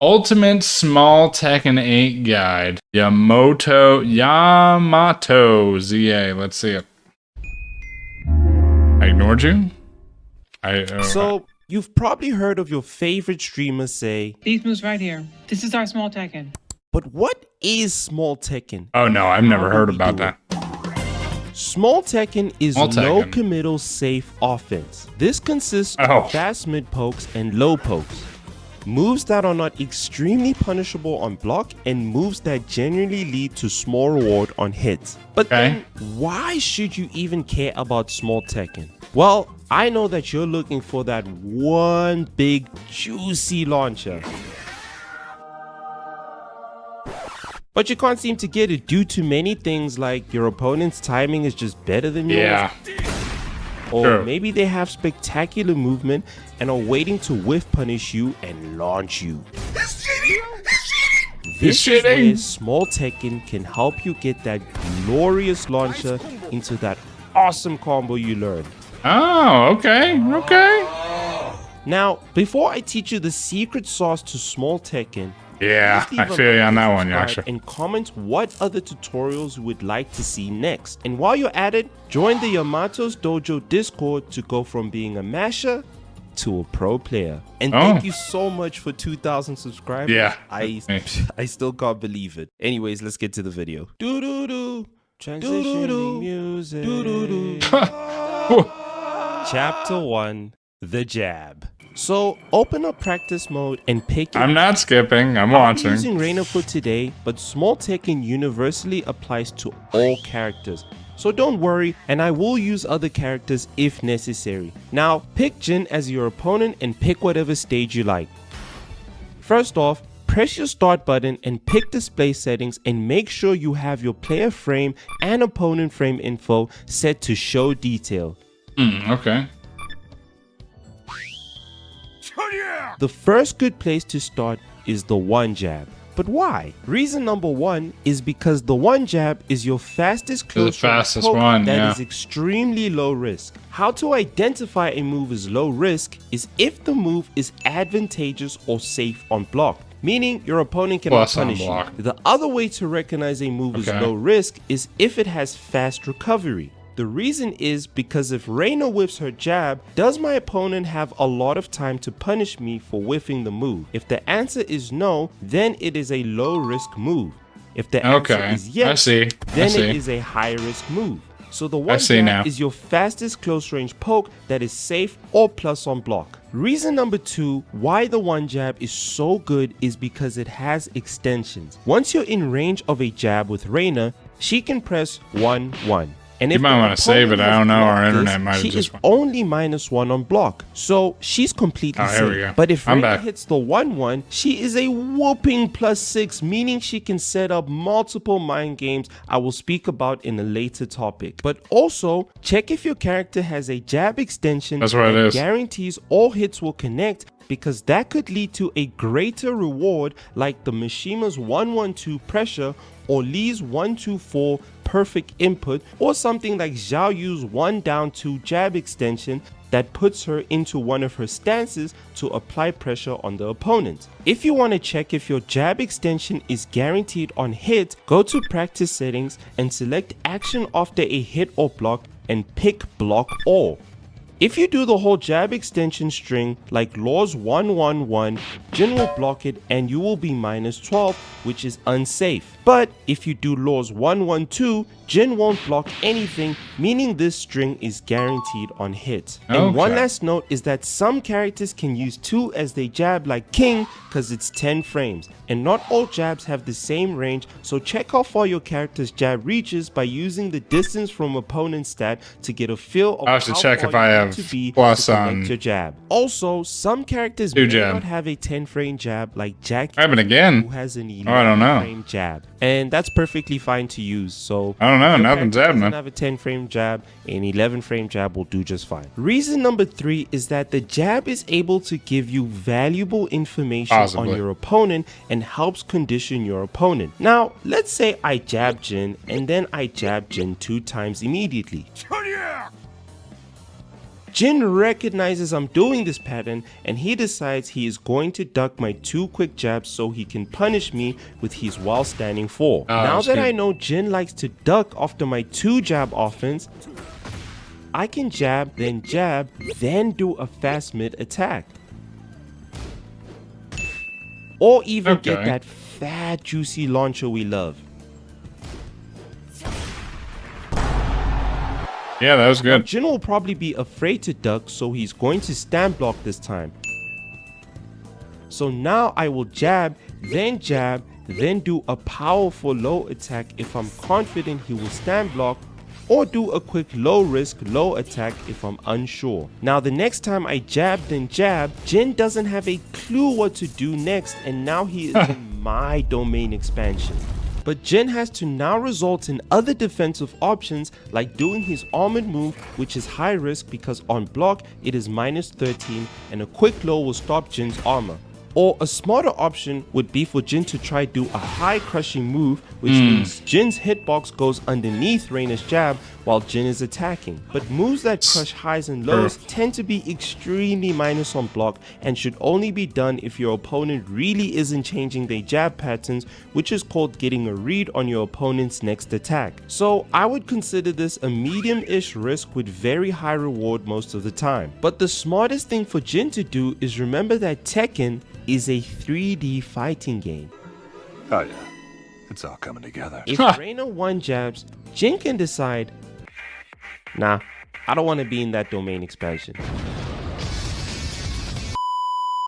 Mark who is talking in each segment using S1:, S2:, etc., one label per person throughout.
S1: Ultimate Small Tekken 8 Guide. YamatoZA. Let's see it. I ignored you?
S2: So, you've probably heard of your favorite streamers say,
S3: "These moves right here. This is our small Tekken."
S2: But what is small Tekken?
S1: Oh no, I've never heard about that.
S2: Small Tekken is
S1: Small
S2: low
S1: Tekken.
S2: committal safe offense. This consists
S1: Oh.
S2: of fast mid pokes and low pokes. Moves that are not extremely punishable on block and moves that generally lead to small reward on hits. But then, why should you even care about small Tekken? Well, I know that you're looking for that one big juicy launcher, but you can't seem to get it due to many things like your opponent's timing is just better than yours.
S1: Yeah.
S2: Or
S1: True.
S2: maybe they have spectacular movement and are waiting to whiff punish you and launch you. This is where small Tekken can help you get that glorious launcher into that awesome combo you learned.
S1: Oh, okay. Okay.
S2: Now, before I teach you the secret sauce to small Tekken,
S1: Yeah,
S2: please
S1: I
S2: leave a
S1: feel you
S2: like
S1: on that
S2: and
S1: one,
S2: subscribe
S1: Yasha.
S2: and comment what other tutorials you would like to see next. And while you're at it, join the Yamato's Dojo Discord to go from being a masher to a pro player. And thank you so much for 2,000 subscribers.
S1: Yeah.
S2: I still can't believe it. Anyways, let's get to the video. Doo-doo-doo. Transitioning music. Doo-doo-doo. Chapter 1, the jab. So open up practice mode and pick it.
S1: I'm not skipping. I'm
S2: I'm
S1: watching.
S2: using Reina for today, but small Tekken universally applies to all characters. So don't worry, and I will use other characters if necessary. Now pick Jin as your opponent and pick whatever stage you like. First off, press your start button and pick display settings and make sure you have your player frame and opponent frame info set to show detail.
S1: Okay.
S2: The first good place to start is the one jab. But why? Reason number one is because the one jab is your fastest close range
S1: fastest
S2: poke
S1: one,
S2: that
S1: yeah.
S2: is extremely low risk. How to identify a move as low risk is if the move is advantageous or safe on block, meaning your opponent cannot
S1: Plus on
S2: punish you.
S1: block.
S2: The other way to recognize a move as
S1: Okay.
S2: low risk is if it has fast recovery. The reason is because if Reina whiffs her jab, does my opponent have a lot of time to punish me for whiffing the move? If the answer is no, then it is a low risk move. If the answer
S1: Okay.
S2: is yes,
S1: I see.
S2: then
S1: I see.
S2: it is a high risk move. So the one
S1: see
S2: jab
S1: now.
S2: is your fastest close range poke that is safe or plus on block. Reason number two why the one jab is so good is because it has extensions. Once you're in range of a jab with Reina, she can press 1-1. And
S1: You
S2: if
S1: might
S2: the
S1: wanna save
S2: opponent
S1: it. I
S2: has
S1: don't know, our
S2: blocked
S1: internet
S2: this,
S1: might have
S2: she
S1: just-
S2: is only -1 on block, so she's completely
S1: Oh, here we
S2: safe.
S1: go.
S2: But if
S1: I'm
S2: Reina
S1: back.
S2: hits the 1-1, she is a whooping +6, meaning she can set up multiple mind games I will speak about in a later topic. But also, check if your character has a jab extension
S1: That's what it
S2: that
S1: is.
S2: guarantees all hits will connect, because that could lead to a greater reward like the Mishima's 1-1-2 pressure or Lee's 1-2-4 perfect input, or something like Xiao Yu's 1-down-2 jab extension that puts her into one of her stances to apply pressure on the opponent. If you want to check if your jab extension is guaranteed on hit, go to practice settings and select action after a hit or block and pick block all. If you do the whole jab extension string like Law's 1-1-1, Jin will block it and you will be -12, which is unsafe. But if you do Law's 1-1-2, Jin won't block anything, meaning this string is guaranteed on hit. And one
S1: Okay.
S2: last note is that some characters can use 2 as they jab like King because it's 10 frames. And not all jabs have the same range, so check how far your character's jab reaches by using the distance from opponent's stat to get a feel of
S1: I'll have to
S2: how
S1: check
S2: far
S1: if I
S2: you need
S1: have
S2: to be
S1: plus
S2: to connect
S1: on
S2: your jab. Also, some characters
S1: 2
S2: may
S1: jab.
S2: not have a 10 frame jab like Jackie,
S1: Happened again.
S2: who has an 11
S1: Oh, I don't know.
S2: frame jab. And that's perfectly fine to use. So
S1: I don't know,
S2: if your
S1: nothing's
S2: character doesn't
S1: happening.
S2: have a 10 frame jab, an 11 frame jab will do just fine. Reason number 3 is that the jab is able to give you valuable information
S1: Possibly.
S2: on your opponent and helps condition your opponent. Now, let's say I jab Jin and then I jab Jin 2 times immediately. Jin recognizes I'm doing this pattern and he decides he is going to duck my 2 quick jabs so he can punish me with his while standing 4. Now that I know Jin likes to duck after my 2 jab offense, I can jab, then do a fast mid attack. Or even get that fat juicy launcher we love.
S1: Yeah, that was good.
S2: Jin will probably be afraid to duck, so he's going to stand block this time. So now I will jab, then do a powerful low attack if I'm confident he will stand block, or do a quick low risk low attack if I'm unsure. Now the next time I jab then jab, Jin doesn't have a clue what to do next, and now he is in my domain expansion. But Jin has to now resort in other defensive options like doing his armored move, which is high risk because on block it is -13 and a quick low will stop Jin's armor. Or a smarter option would be for Jin to try do a high crushing move, which means Jin's hitbox goes underneath Reina's jab while Jin is attacking. But moves that crush highs and lows tend to be extremely minus on block and should only be done if your opponent really isn't changing their jab patterns, which is called getting a read on your opponent's next attack. So I would consider this a medium-ish risk with very high reward most of the time. But the smartest thing for Jin to do is remember that Tekken is a 3D fighting game.
S4: Oh yeah, it's all coming together.
S2: If Reina 1 jabs, Jin can decide, nah, I don't want to be in that domain expansion,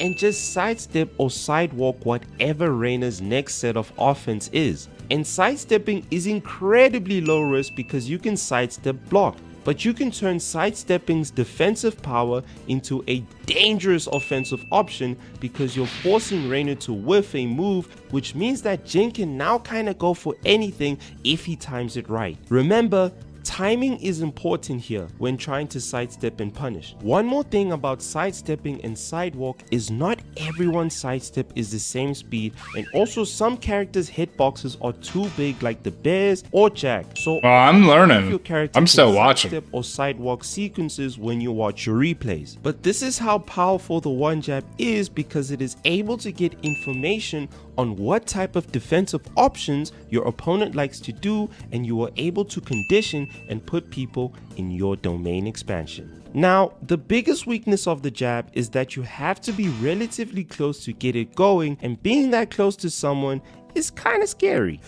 S2: and just sidestep or sidewalk whatever Reina's next set of offense is. And sidestepping is incredibly low risk because you can sidestep block. But you can turn sidestepping's defensive power into a dangerous offensive option because you're forcing Reina to whiff a move, which means that Jin can now kinda go for anything if he times it right. Remember, timing is important here when trying to sidestep and punish. One more thing about sidestepping and sidewalk is not everyone's sidestep is the same speed, and also some characters' hitboxes are too big like the bears or Jack. So
S1: I'm learning.
S2: your character
S1: I'm still
S2: can
S1: watching.
S2: sidestep or sidewalk sequences when you watch your replays. But this is how powerful the one jab is because it is able to get information on what type of defensive options your opponent likes to do, and you are able to condition and put people in your domain expansion. Now, the biggest weakness of the jab is that you have to be relatively close to get it going, and being that close to someone is kind of scary.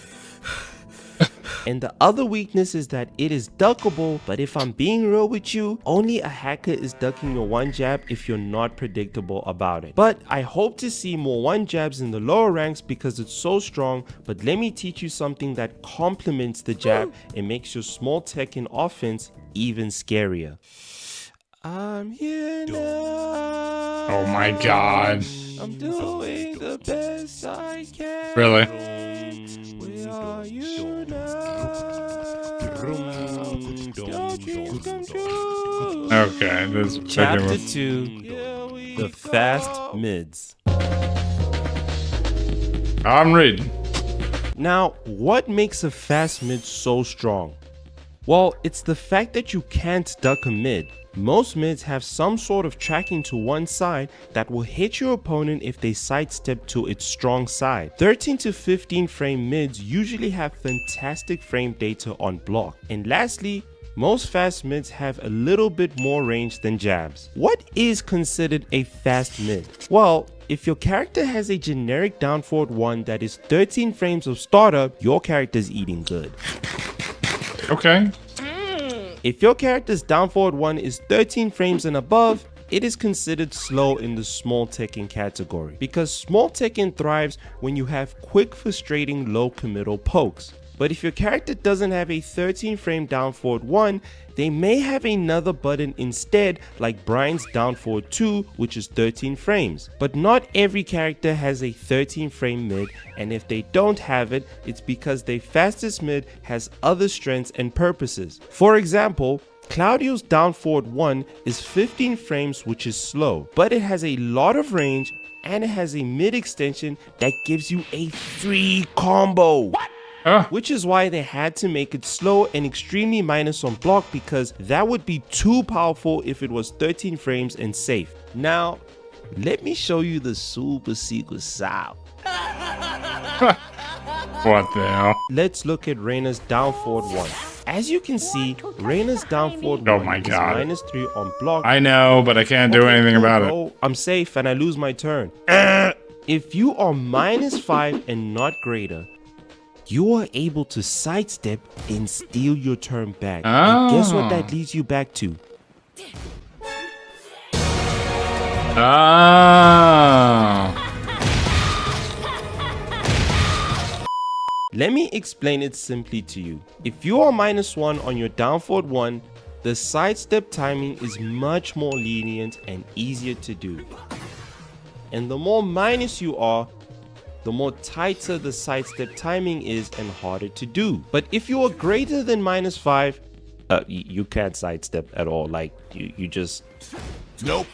S2: And the other weakness is that it is duckable, but if I'm being real with you, only a hacker is ducking your one jab if you're not predictable about it. But I hope to see more one jabs in the lower ranks because it's so strong, but let me teach you something that complements the jab and makes your small Tekken offense even scarier. I'm here now.
S1: Oh my god.
S2: I'm doing the best I can.
S1: Really?
S2: Where are you now? Your dreams come true.
S1: Okay, this is
S2: Chapter 2, the fast mids.
S1: I'm reading.
S2: Now, what makes a fast mid so strong? Well, it's the fact that you can't duck a mid. Most mids have some sort of tracking to one side that will hit your opponent if they sidestep to its strong side. 13 to 15 frame mids usually have fantastic frame data on block. And lastly, most fast mids have a little bit more range than jabs. What is considered a fast mid? Well, if your character has a generic down forward 1 that is 13 frames of startup, your character's eating good.
S1: Okay.
S2: If your character's down forward 1 is 13 frames and above, it is considered slow in the small Tekken category, because small Tekken thrives when you have quick, frustrating, low committal pokes. But if your character doesn't have a 13 frame down forward 1, they may have another button instead, like Brian's down forward 2, which is 13 frames. But not every character has a 13 frame mid, and if they don't have it, it's because their fastest mid has other strengths and purposes. For example, Claudio's down forward 1 is 15 frames, which is slow, but it has a lot of range and it has a mid extension that gives you a free combo. What? which is why they had to make it slow and extremely minus on block, because that would be too powerful if it was 13 frames and safe. Now, let me show you the super secret sauce.
S1: What the hell?
S2: Let's look at Reina's down forward 1. As you can see, Reina's down forward
S1: Oh
S2: 1
S1: my
S2: is
S1: God.
S2: -3 on block.
S1: I know, but I can't do anything about it.
S2: Oh, I'm safe and I lose my turn. If you are -5 and not greater, you are able to sidestep and steal your turn back. And guess what that leads you back to?
S1: Oh.
S2: Let me explain it simply to you. If you are -1 on your down forward 1, the sidestep timing is much more lenient and easier to do. And the more minus you are, the more tighter the sidestep timing is and harder to do. But if you are greater than -5, you can't sidestep at all. Like, you just...
S4: Nope.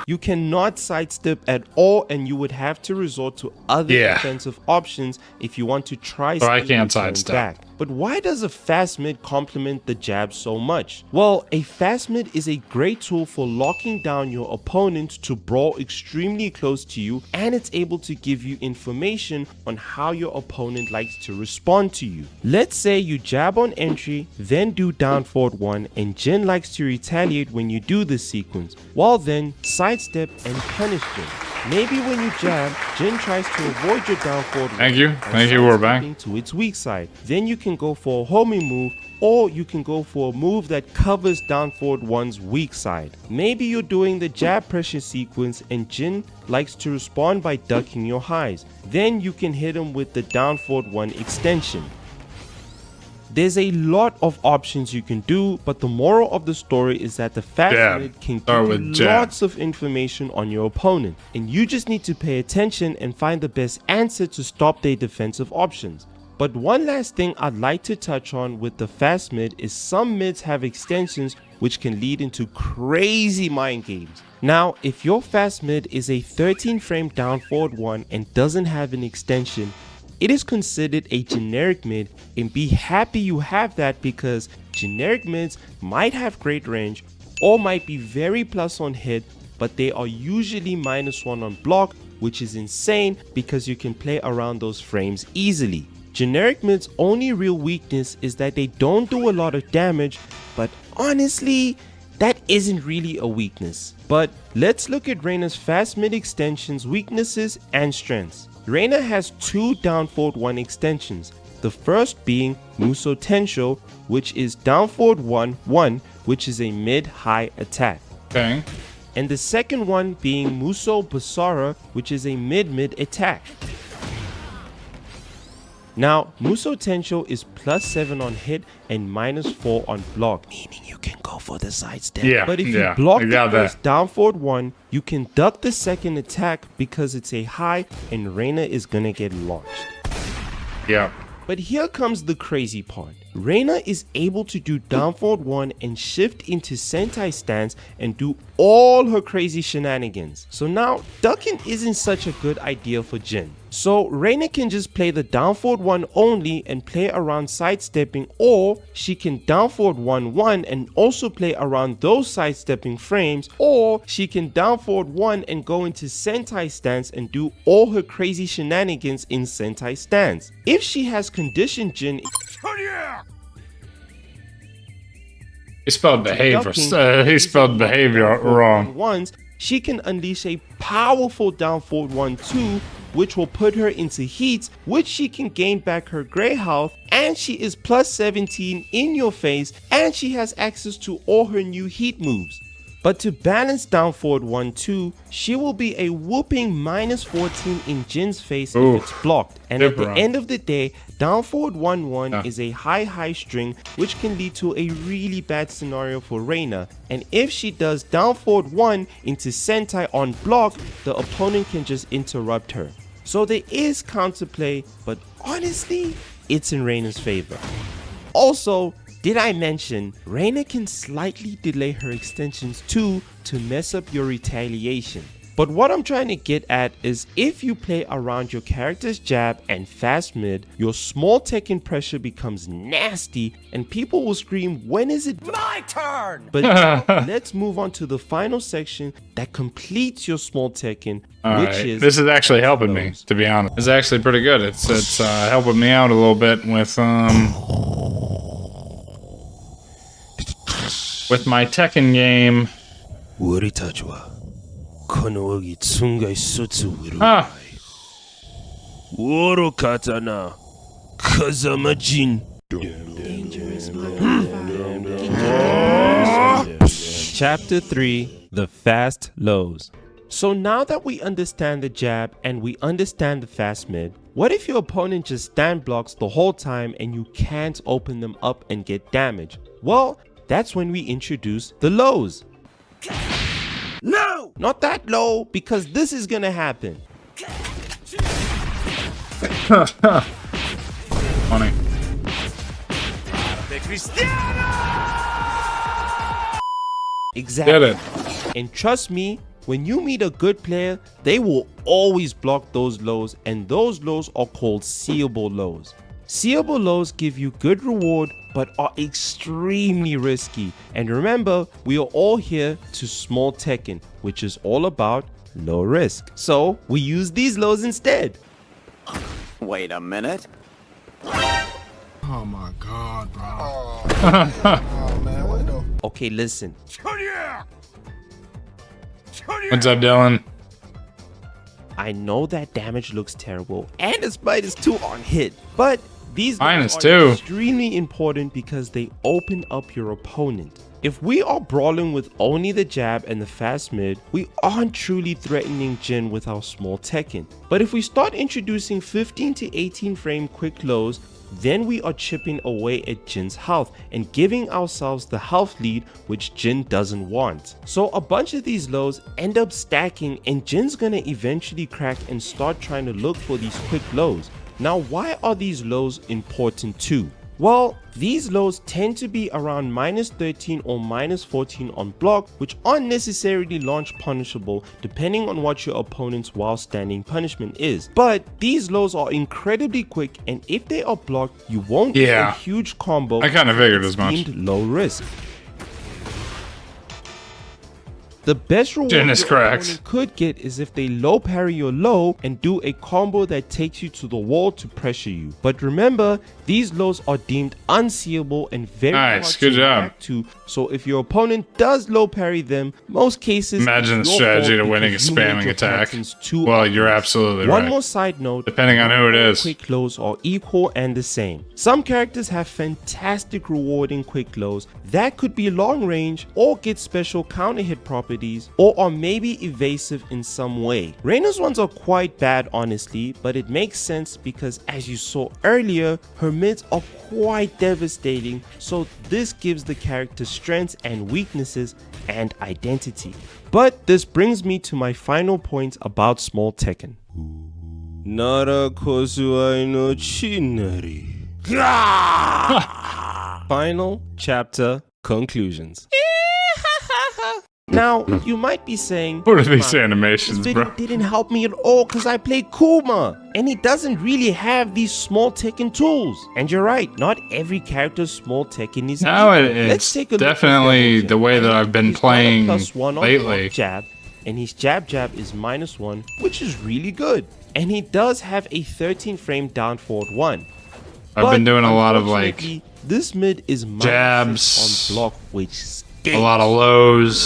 S2: You cannot sidestep at all, and you would have to resort to other defensive options if you want to try
S1: So I
S2: stealing
S1: can't
S2: your turn
S1: sidestep.
S2: back. But why does a fast mid complement the jab so much? Well, a fast mid is a great tool for locking down your opponent to brawl extremely close to you, and it's able to give you information on how your opponent likes to respond to you. Let's say you jab on entry, then do down forward 1, and Jin likes to retaliate when you do this sequence. Well then, sidestep and punish Jin. Maybe when you jab, Jin tries to avoid your down forward.
S1: Thank you.
S2: and
S1: Thank you, Warbank.
S2: sidestepping to its weak side. Then you can go for a homing move, or you can go for a move that covers down forward 1's weak side. Maybe you're doing the jab pressure sequence and Jin likes to respond by ducking your highs. Then you can hit him with the down forward 1 extension. There's a lot of options you can do, but the moral of the story is that the fast
S1: Jab.
S2: mid can
S1: Start
S2: give
S1: with
S2: you
S1: jab.
S2: lots of information on your opponent, and you just need to pay attention and find the best answer to stop their defensive options. But one last thing I'd like to touch on with the fast mid is some mids have extensions which can lead into crazy mind games. Now, if your fast mid is a 13 frame down forward 1 and doesn't have an extension, it is considered a generic mid, and be happy you have that, because generic mids might have great range or might be very plus on hit, but they are usually -1 on block, which is insane because you can play around those frames easily. Generic mids' only real weakness is that they don't do a lot of damage, but honestly, that isn't really a weakness. But let's look at Reina's fast mid extensions, weaknesses, and strengths. Reina has 2 down forward 1 extensions. The first being Muso Tensho, which is down forward 1-1, which is a mid-high attack.
S1: Okay.
S2: And the second one being Muso Basara, which is a mid-mid attack. Now, Muso Tensho is +7 on hit and -4 on block, meaning you can go for the sidestep.
S1: Yeah,
S2: But if
S1: yeah,
S2: you block
S1: I
S2: the
S1: got
S2: first
S1: that.
S2: down forward 1, you can duck the second attack because it's a high and Reina is gonna get launched.
S1: Yeah.
S2: But here comes the crazy part. Reina is able to do down forward 1 and shift into Sentai stance and do all her crazy shenanigans. So now, ducking isn't such a good idea for Jin. So Reina can just play the down forward 1 only and play around sidestepping, or she can down forward 1-1 and also play around those sidestepping frames, or she can down forward 1 and go into Sentai stance and do all her crazy shenanigans in Sentai stance. If she has conditioned Jin,
S1: He spelled behavior.
S2: ducking,
S1: He spelled
S2: using
S1: behavior
S2: down forward
S1: wrong.
S2: 1-1s, she can unleash a powerful down forward 1-2, which will put her into heats, which she can gain back her gray health, and she is +17 in your face, and she has access to all her new heat moves. But to balance down forward 1-2, she will be a whooping -14 in Jin's face
S1: Ooh,
S2: if it's blocked. And at the
S1: different.
S2: end of the day, down forward 1-1 is a high string, which can lead to a really bad scenario for Reina. And if she does down forward 1 into Sentai on block, the opponent can just interrupt her. So there is counterplay, but honestly, it's in Reina's favor. Also, did I mention, Reina can slightly delay her extensions too to mess up your retaliation. But what I'm trying to get at is if you play around your character's jab and fast mid, your small Tekken pressure becomes nasty and people will scream, when is it my turn? But let's move on to the final section that completes your small Tekken, which is...
S1: This is actually helping me, to be honest. It's actually pretty good. It's helping me out a little bit with my Tekken game. Ah.
S2: Chapter 3, The Fast Lows. So now that we understand the jab and we understand the fast mid, what if your opponent just stand blocks the whole time and you can't open them up and get damage? Well, that's when we introduce the lows. No! Not that low, because this is gonna happen.
S1: Funny.
S2: Exactly.
S1: Get it.
S2: And trust me, when you meet a good player, they will always block those lows, and those lows are called seeable lows. Seeable lows give you good reward but are extremely risky. And remember, we are all here to small Tekken, which is all about low risk. So we use these lows instead.
S5: Wait a minute.
S6: Oh my god, bro.
S5: Oh
S6: Man, what the?
S2: Okay, listen.
S1: What's up, Dylan?
S2: I know that damage looks terrible and it's -2 on hit, but these lows are
S1: -2.
S2: extremely important because they open up your opponent. If we are brawling with only the jab and the fast mid, we aren't truly threatening Jin with our small Tekken. But if we start introducing 15 to 18 frame quick lows, then we are chipping away at Jin's health and giving ourselves the health lead which Jin doesn't want. So a bunch of these lows end up stacking and Jin's gonna eventually crack and start trying to look for these quick lows. Now why are these lows important too? Well, these lows tend to be around -13 or -14 on block, which aren't necessarily launch punishable depending on what your opponent's while standing punishment is. But these lows are incredibly quick, and if they are blocked, you won't get a huge combo.
S1: I kind of figured as much.
S2: Deemed low risk. The best reward your opponent could get is if they low parry your low and do a combo that takes you to the wall to pressure you. But remember, these lows are deemed unseeable and very hard to react to, so if your opponent does low parry them, most cases
S1: imagine the strategy to winning a spamming attack. Well, you're absolutely right.
S2: One more side note,
S1: depending on who it is,
S2: quick lows are equal and the same. Some characters have fantastic rewarding quick lows that could be long range or get special counter hit properties or are maybe evasive in some way. Reina's ones are quite bad honestly, but it makes sense because as you saw earlier, her mids are quite devastating, so this gives the character strengths and weaknesses and identity. But this brings me to my final point about small Tekken. Nara kosuai no chinari. Final chapter conclusions. Now, you might be saying,
S1: what are these animations,
S2: this video
S1: bro?
S2: didn't help me at all because I play Kuma and he doesn't really have these small Tekken tools. And you're right, not every character's small Tekken is
S1: No,
S2: equal.
S1: it's definitely the way that I've been playing lately.
S2: Jab, and his jab is -1, which is really good. And he does have a 13 frame down forward 1.
S1: I've been doing a lot of like
S2: this mid is
S1: jabs
S2: on block, which stinks.
S1: A lot of lows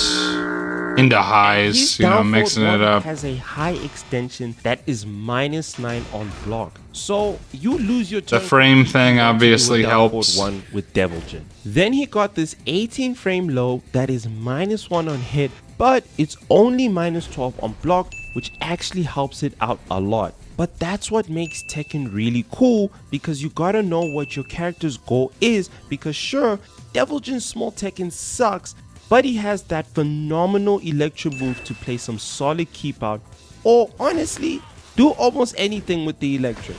S1: into highs, you know, mixing it up.
S2: Has a high extension that is -9 on block, so you lose your turn.
S1: The frame thing obviously helps.
S2: One with Devil Jin. Then he got this 18 frame low that is -1 on hit, but it's only -12 on block, which actually helps it out a lot. But that's what makes Tekken really cool, because you gotta know what your character's goal is, because sure, Devil Jin's small Tekken sucks, but he has that phenomenal Electro move to play some solid keep out, or honestly, do almost anything with the Electro.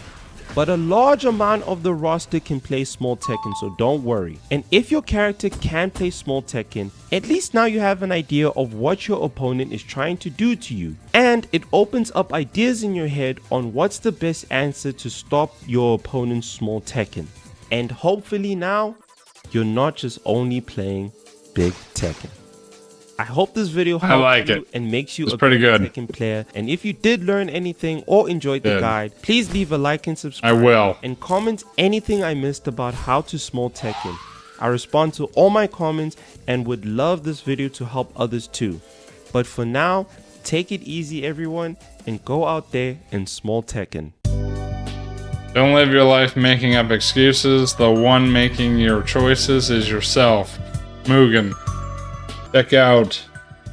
S2: but a large amount of the roster can play Small Tekken, so don't worry. And if your character can play Small Tekken, at least now you have an idea of what your opponent is trying to do to you. And it opens up ideas in your head on what's the best answer to stop your opponent's Small Tekken. And hopefully now, you're not just only playing Big Tekken. I hope this video helps you and makes you a
S1: pretty good
S2: Tekken player. And if you did learn anything or enjoyed the guide, please leave a like and subscribe.
S1: I will.
S2: And comment anything I missed about how to Small Tekken. I respond to all my comments and would love this video to help others too. But for now, take it easy everyone and go out there and Small Tekken.
S1: Don't live your life making up excuses. The one making your choices is yourself. Mugen. Check out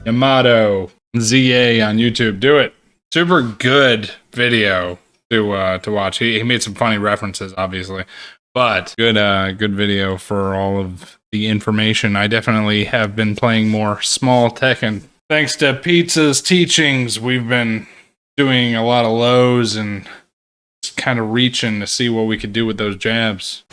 S1: YamatoZA on YouTube. Do it. Super good video to watch. He made some funny references, obviously, but good video for all of the information. I definitely have been playing more Small Tekken. Thanks to Pizza's teachings, we've been doing a lot of lows and just kind of reaching to see what we could do with those jabs.